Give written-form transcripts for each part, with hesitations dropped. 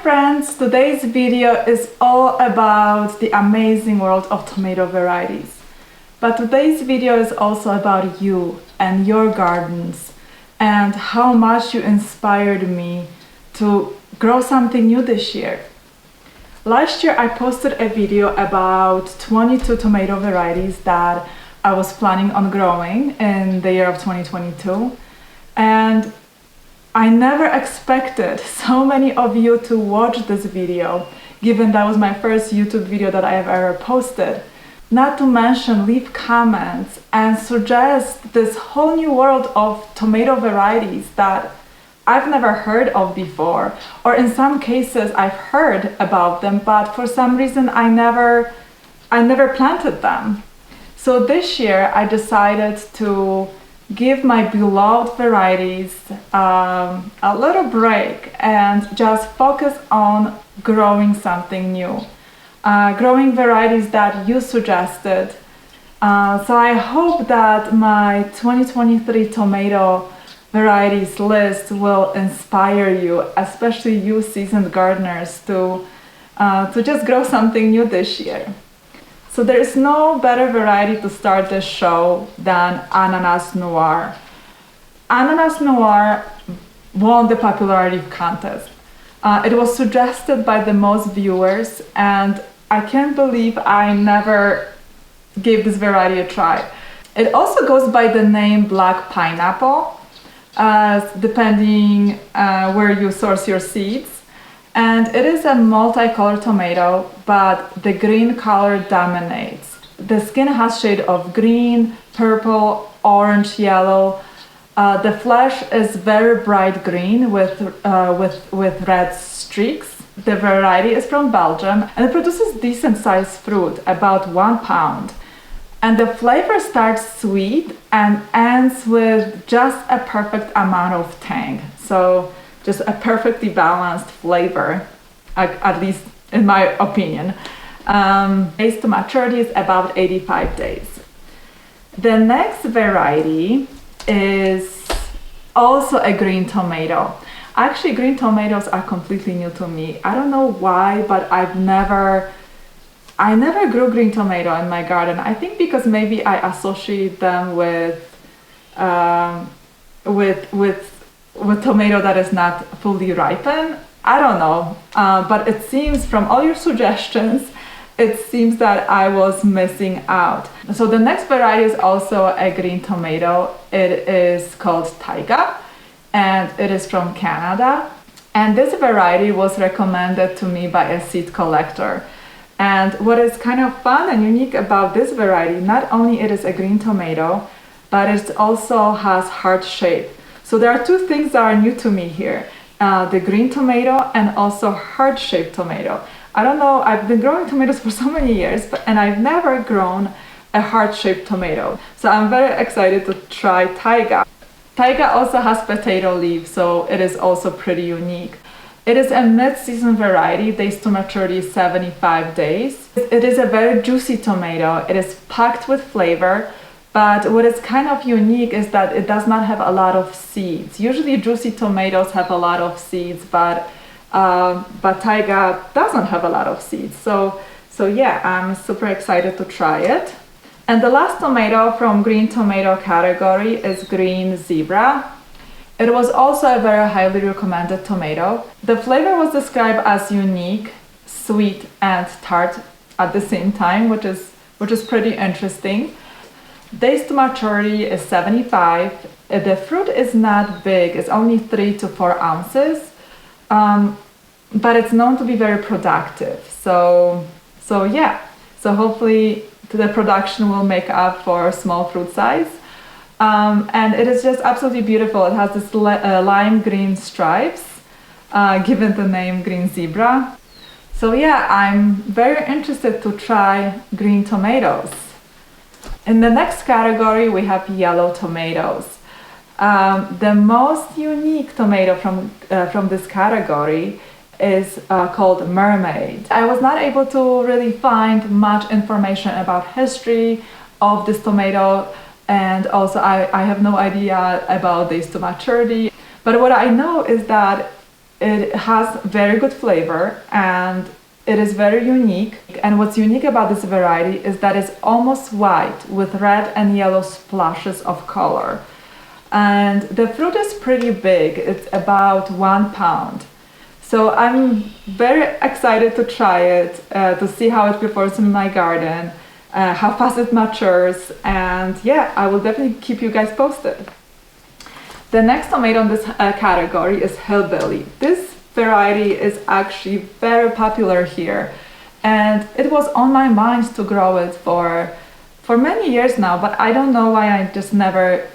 friends, today's video is all about the amazing world of tomato varieties. But today's video is also about you and your gardens and how much you inspired me to grow something new this year. Last year I posted a video about 22 tomato varieties that I was planning on growing in the year of 2022, and I never expected so many of you to watch this video, given that was my first YouTube video that I have ever posted. Not to mention leave comments and suggest this whole new world of tomato varieties that I've never heard of before, or in some cases I've heard about them, but for some reason I never planted them. So this year I decided to give my beloved varieties a little break and just focus on growing something new. Growing varieties that you suggested. So I hope that my 2023 tomato varieties list will inspire you, especially you seasoned gardeners, to just grow something new this year. So there is no better variety to start this show than Ananas Noir. Ananas Noir won the popularity contest. It was suggested by the most viewers, and I can't believe I never gave this variety a try. It also goes by the name Black Pineapple, depending where you source your seeds. And it is a multicolored tomato, but the green color dominates. The skin has shade of green, purple, orange, yellow. The flesh is very bright green with red streaks. The variety is from Belgium and it produces decent sized fruit, about 1 pound. And the flavor starts sweet and ends with just a perfect amount of tang. So just a perfectly balanced flavor, at least in my opinion. Days to maturity is about 85 days. The next variety is also a green tomato. Actually, green tomatoes are completely new to me. I don't know why, but I never grew green tomato in my garden. I think because maybe I associate them with tomato that is not fully ripened. I don't know, but it seems from all your suggestions, it seems that I was missing out. So the next variety is also a green tomato. It is called Taiga, and it is from Canada. And this variety was recommended to me by a seed collector. And what is kind of fun and unique about this variety, not only it is a green tomato, but it also has heart shape. So there are two things that are new to me here, the green tomato and also heart-shaped tomato. I don't know, I've been growing tomatoes for so many years, and I've never grown a heart-shaped tomato. So I'm very excited to try Taiga. Taiga also has potato leaves, so it is also pretty unique. It is a mid-season variety, days to maturity is 75 days. It is a very juicy tomato. It is packed with flavor. But what is kind of unique is that it does not have a lot of seeds. Usually juicy tomatoes have a lot of seeds, but Taiga doesn't have a lot of seeds. So yeah, I'm super excited to try it. And the last tomato from green tomato category is Green Zebra. It was also a very highly recommended tomato. The flavor was described as unique, sweet, and tart at the same time, which is pretty interesting. Days to maturity is 75. The fruit is not big, it's only 3 to 4 ounces, but it's known to be very productive. So yeah, so hopefully the production will make up for small fruit size. And it is just absolutely beautiful. It has this lime green stripes, given the name Green Zebra. So yeah, I'm very interested to try green tomatoes. In the next category, we have yellow tomatoes. The most unique tomato from this category is called Mermaid. I was not able to really find much information about history of this tomato, and also I have no idea about days to maturity. But what I know is that It has very good flavor and it is very unique. And what's unique about this variety is that it's almost white with red and yellow splashes of color. And the fruit is pretty big. It's about 1 pound. So I'm very excited to try it, to see how it performs in my garden, how fast it matures, and yeah, I will definitely keep you guys posted. The next tomato in this category is Hillbilly. This variety is actually very popular here, and it was on my mind to grow it for many years now, but I don't know why I just never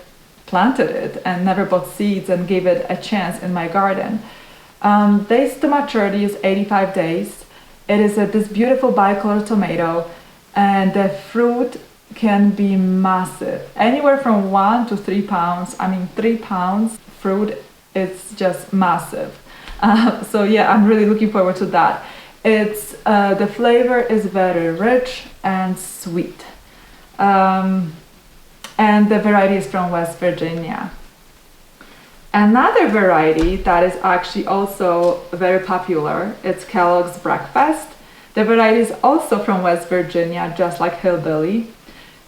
planted it and never bought seeds and gave it a chance in my garden. Days to maturity is 85 days. It is this beautiful bicolor tomato, and the fruit can be massive, anywhere from 1 to 3 pounds. I mean, 3 pounds fruit, it's just massive. So yeah, I'm really looking forward to that. It's the flavor is very rich and sweet, and the variety is from West Virginia. Another variety that is actually also very popular, it's Kellogg's Breakfast. The variety is also from West Virginia, just like Hillbilly.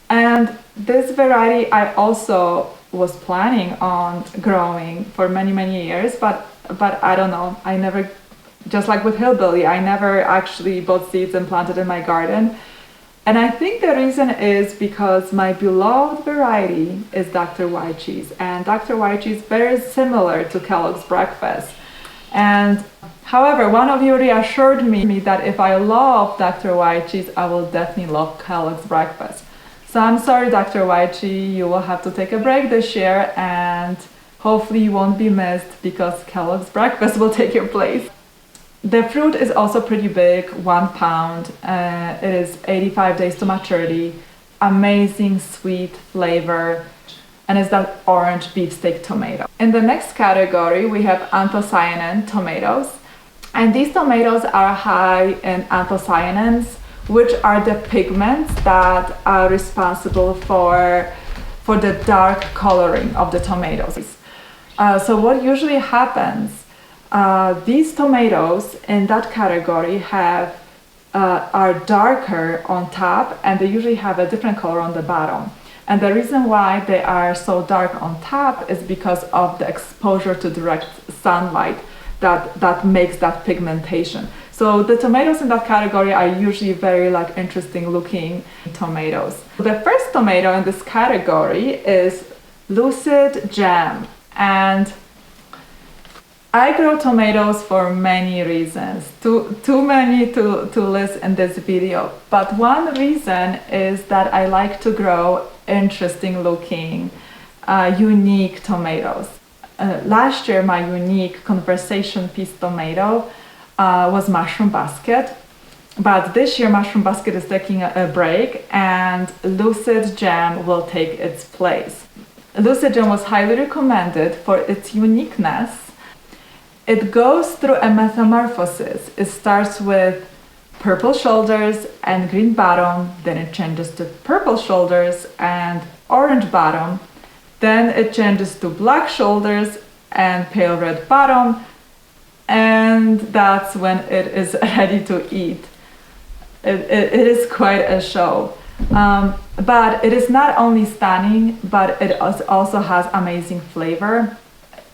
And this variety I also was planning on growing for many years, but I don't know, I never, just like with Hillbilly, I never actually bought seeds and planted in my garden. And I think the reason is because my beloved variety is Dr. White Cheese, and Dr. White Cheese is very similar to Kellogg's Breakfast. And however, one of you reassured me that if I love Dr. White Cheese, I will definitely love Kellogg's Breakfast. So I'm sorry, Dr. White Cheese, you will have to take a break this year, and hopefully you won't be missed because Kellogg's Breakfast will take your place. The fruit is also pretty big, 1 pound. It is 85 days to maturity. Amazing sweet flavor, and it's that orange beefsteak tomato. In the next category, we have Anthocyanin tomatoes. And these tomatoes are high in anthocyanins, which are the pigments that are responsible for the dark coloring of the tomatoes. So what usually happens, these tomatoes in that category are darker on top, and they usually have a different color on the bottom. And the reason why they are so dark on top is because of the exposure to direct sunlight that makes that pigmentation. So the tomatoes in that category are usually very interesting looking tomatoes. The first tomato in this category is Lucid Jam, and I grow tomatoes for many reasons, too many to list in this video. But one reason is that I like to grow interesting looking, unique tomatoes. Last year, my unique conversation piece tomato was Mushroom Basket. But this year, Mushroom Basket is taking a break, and Lucid Jam will take its place. Lucid Jam was highly recommended for its uniqueness. It goes through a metamorphosis. It starts with purple shoulders and green bottom, then it changes to purple shoulders and orange bottom, then it changes to black shoulders and pale red bottom, and that's when it is ready to eat. It is quite a show. But it is not only stunning, but it also has amazing flavor.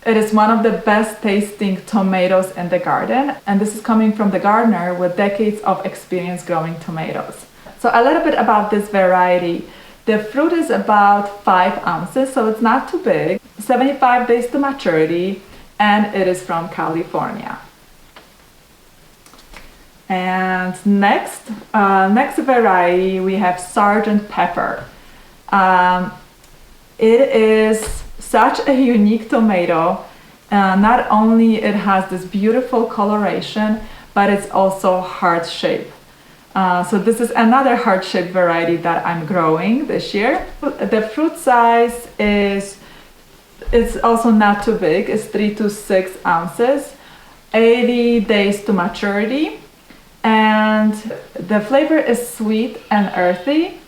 It is one of the best tasting tomatoes in the garden, and this is coming from the gardener with decades of experience growing tomatoes. So a little bit about this variety. The fruit is about 5 ounces, so it's not too big, 75 days to maturity, and it is from California. And next variety, we have Sergeant Pepper. It is such a unique tomato. Not only it has this beautiful coloration, but it's also heart shape. So this is another heart shaped variety that I'm growing this year. The fruit size it's also not too big. It's 3 to 6 ounces, 80 days to maturity, and the flavor is sweet and earthy.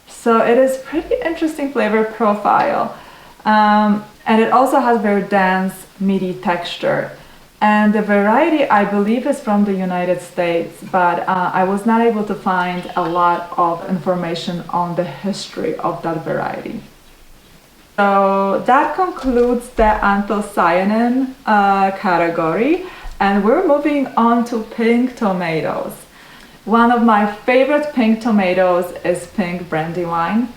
So it is pretty interesting flavor profile. And it also has very dense, meaty texture. And the variety, I believe, is from the United States, but I was not able to find a lot of information on the history of that variety. So that concludes the Anthocyanin category, and we're moving on to pink tomatoes. One of my favorite pink tomatoes is pink brandywine,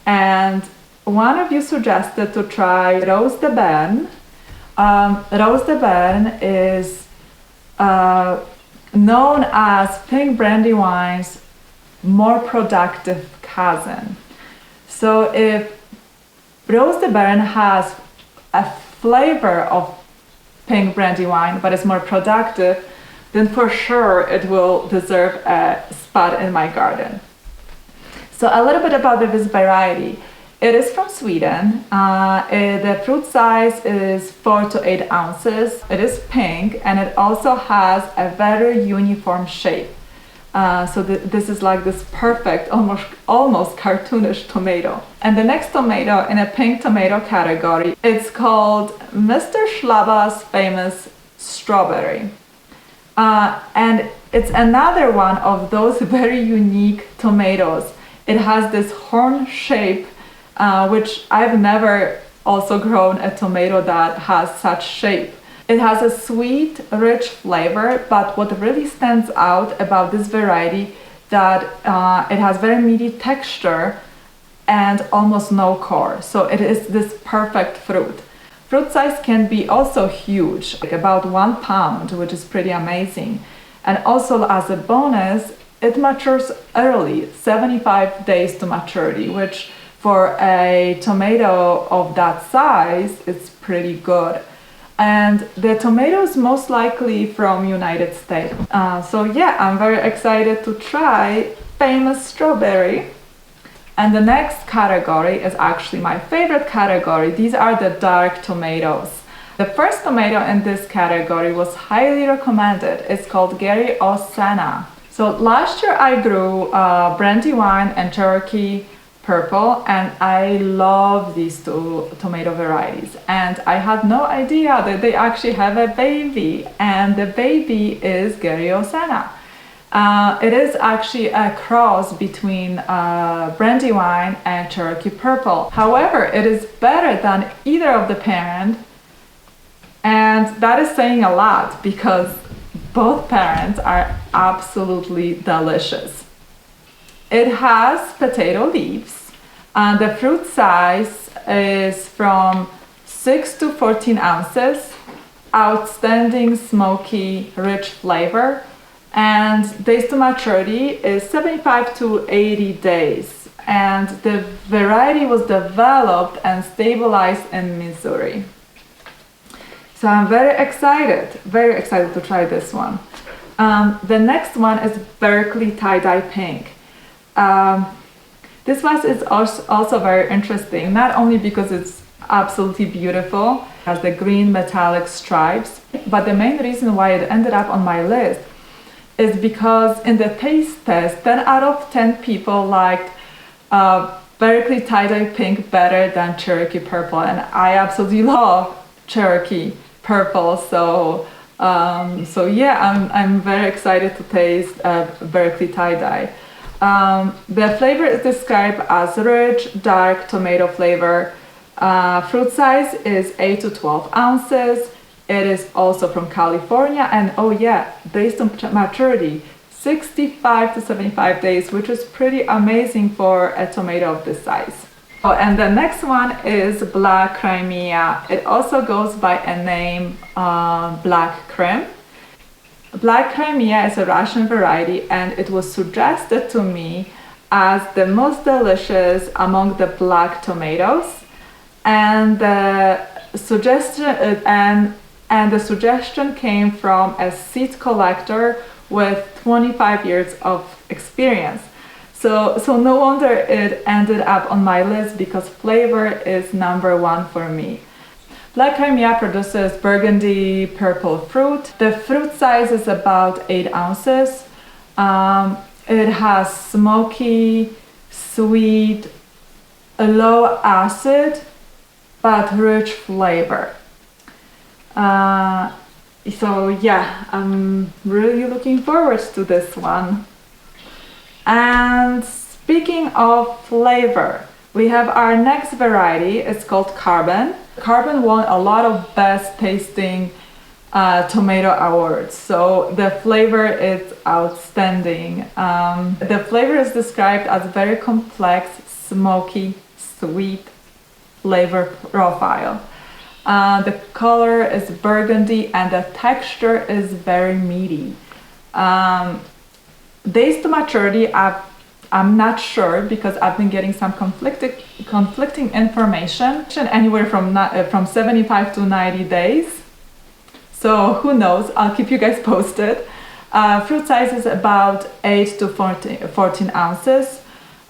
and one of you suggested to try Rose de Berne. Rose de Berne is known as pink brandywine's more productive cousin. So if Rose de Berne has a flavor of pink brandywine but is more productive, then for sure it will deserve a spot in my garden. So a little bit about this variety. It is from Sweden. The fruit size is 4 to 8 ounces. It is pink, and it also has a very uniform shape. This is like this perfect, almost cartoonish tomato. And the next tomato in a pink tomato category, it's called Mr. Schlaba's famous strawberry. And it's another one of those very unique tomatoes. It has this horn shape, which I've never also grown a tomato that has such shape. It has a sweet, rich flavor, but what really stands out about this variety that it has very meaty texture and almost no core. So it is this perfect fruit. Fruit size can be also huge, like about 1 pound, which is pretty amazing. And also as a bonus, it matures early, 75 days to maturity, which for a tomato of that size, it's pretty good. And the tomato is most likely from United States. So yeah, I'm very excited to try famous strawberry. And the next category is actually my favorite category. These are the dark tomatoes. The first tomato in this category was highly recommended. It's called Varieties. So last year I grew Brandywine and Cherokee Purple, and I love these two tomato varieties. And I had no idea that they actually have a baby, and the baby is Varieties. It is actually a cross between Brandywine and Cherokee Purple. However, it is better than either of the parent, and that is saying a lot because both parents are absolutely delicious. It has potato leaves, and the fruit size is from 6 to 14 ounces, outstanding smoky, rich flavor, and days to maturity is 75 to 80 days. And the variety was developed and stabilized in Missouri. So I'm very excited to try this one. The next one is Berkeley Tie-Dye Pink. This one is also very interesting, not only because it's absolutely beautiful, it has the green metallic stripes, but the main reason why it ended up on my list is because in the taste test, 10 out of 10 people liked Berkeley Tie-Dye Pink better than Cherokee Purple, and I absolutely love Cherokee Purple. So yeah, I'm very excited to taste Berkeley Tie-Dye. The flavor is described as rich, dark tomato flavor. Fruit size is 8 to 12 ounces. It is also from California, and oh yeah, days to maturity, 65 to 75 days, which is pretty amazing for a tomato of this size. Oh, and the next one is Black Crimea. It also goes by a name Black Crim. Black Crimea is a Russian variety, and it was suggested to me as the most delicious among the black tomatoes. And the suggestion came from a seed collector with 25 years of experience. So no wonder it ended up on my list, because flavor is number one for me. Black Crimea produces burgundy purple fruit. The fruit size is about 8 ounces. It has smoky, sweet, low acid, but rich flavor. So yeah, I'm really looking forward to this one. And speaking of flavor, we have our next variety. It's called Carbon. Carbon won a lot of best tasting tomato awards. So the flavor is outstanding. The flavor is described as very complex, smoky, sweet flavor profile. The color is burgundy and the texture is very meaty. Days to maturity, I'm not sure because I've been getting some conflicting information, anywhere from 75 to 90 days. So who knows? I'll keep you guys posted. Fruit size is about 8 to 14 ounces.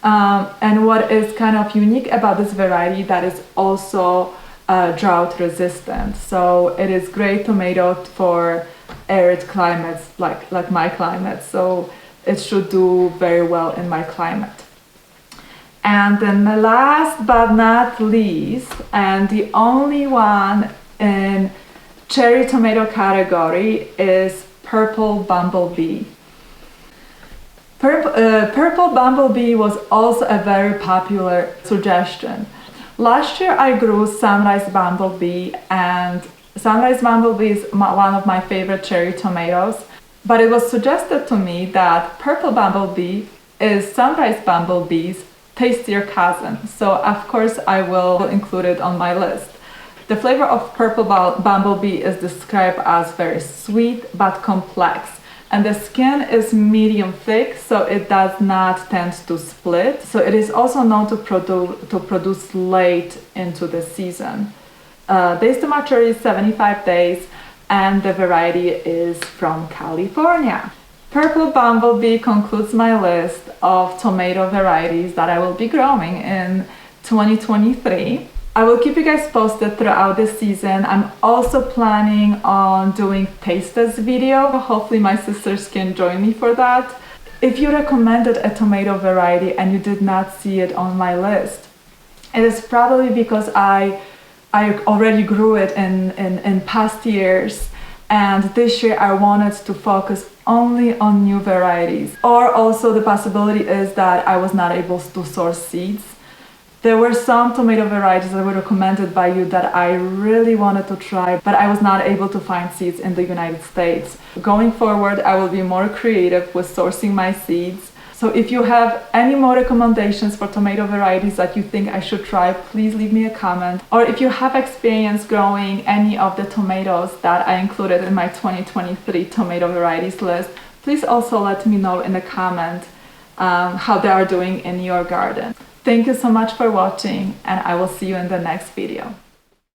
And what is kind of unique about this variety, that is also drought resistant. So it is great tomato for arid climates like my climate. So it should do very well in my climate. And then the last but not least, and the only one in cherry tomato category, is Purple Bumblebee. Purple Bumblebee was also a very popular suggestion. Last year I grew Sunrise Bumblebee, and Sunrise Bumblebee is one of my favorite cherry tomatoes. But it was suggested to me that Purple Bumblebee is Sunrise Bumblebee's tastier cousin. So of course I will include it on my list. The flavor of Purple Bumblebee is described as very sweet but complex. And the skin is medium thick, so it does not tend to split. So it is also known to produce late into the season. Days to maturity is 75 days. And the variety is from California. Purple Bumblebee concludes my list of tomato varieties that I will be growing in 2023. I will keep you guys posted throughout the season. I'm also planning on doing taste test video. Hopefully my sisters can join me for that. If you recommended a tomato variety and you did not see it on my list, it is probably because I already grew it in past years, and this year I wanted to focus only on new varieties. Or also the possibility is that I was not able to source seeds. There were some tomato varieties that were recommended by you that I really wanted to try, but I was not able to find seeds in the United States. Going forward, I will be more creative with sourcing my seeds. So if you have any more recommendations for tomato varieties that you think I should try, please leave me a comment. Or if you have experience growing any of the tomatoes that I included in my 2023 tomato varieties list, please also let me know in the comment how they are doing in your garden. Thank you so much for watching, and I will see you in the next video.